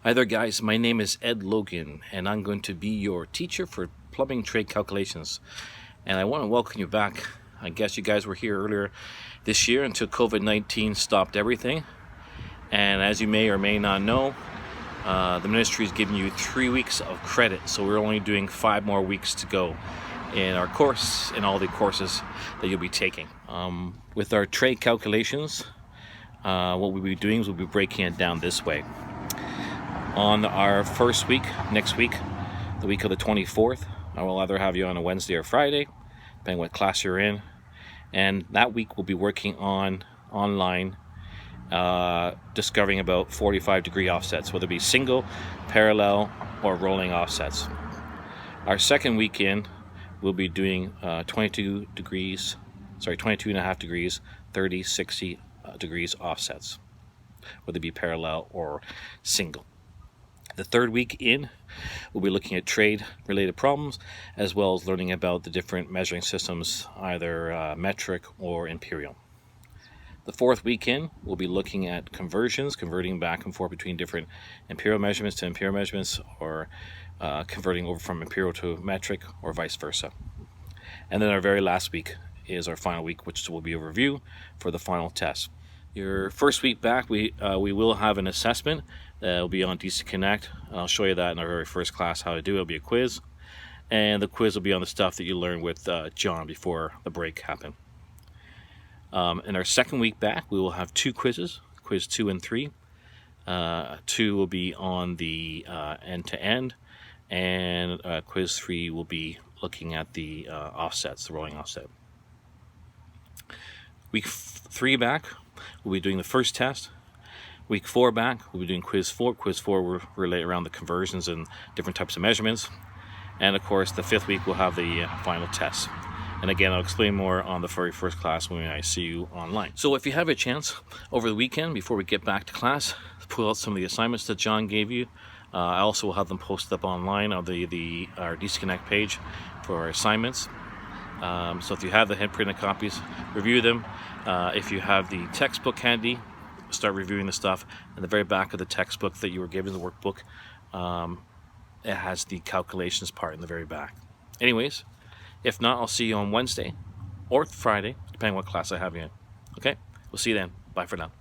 Hi there guys, my name is Ed Logan and I'm going to be your teacher for plumbing trade calculations, and I want to welcome you back. I guess you guys were here earlier this year until COVID-19 stopped everything, and as you may or may not know, the ministry is giving you 3 weeks of credit, so we're only doing 5 more weeks to go in our course, in all the courses that you'll be taking. With our trade calculations, what we'll be doing is we'll be breaking it down this way. On our first week, next week, the week of the 24th, I will either have you on a Wednesday or Friday, depending what class you're in. And that week we'll be working on online, discovering about 45-degree offsets, whether it be single, parallel, or rolling offsets. Our second week in, we'll be doing 22 and a half degrees, 30, 60 degrees offsets, whether it be parallel or single. The third week in, we'll be looking at trade-related problems, as well as learning about the different measuring systems, either metric or imperial. The fourth week in, we'll be looking at conversions, converting back and forth between different imperial measurements to imperial measurements, or converting over from imperial to metric, or vice versa. And then our very last week is our final week, which will be a review for the final test. Your first week back, we will have an assessment that will be on DC Connect. I'll show you that in our very first class, how to do it. It'll be a quiz, and the quiz will be on the stuff that you learned with John before the break happened. In our second week back, we will have 2 quizzes, quiz 2 and 3. 2 will be on the end-to-end, and quiz 3 will be looking at the offsets, the rolling offset. Week 3 back, we'll be doing the first test. Week 4 back, we'll be doing quiz 4. Quiz 4 will relate around the conversions and different types of measurements. And of course, the 5th week we'll have the final test. And again, I'll explain more on the very first class when I see you online. So if you have a chance over the weekend, before we get back to class, pull out some of the assignments that John gave you. I also will have them posted up online on our DC Connect page for our assignments. So if you have the hand-printed copies, review them. If you have the textbook handy, start reviewing the stuff. In the very back of the textbook that you were given, the workbook, it has the calculations part in the very back. Anyways, if not, I'll see you on Wednesday or Friday, depending on what class I have you in. Okay? We'll see you then. Bye for now.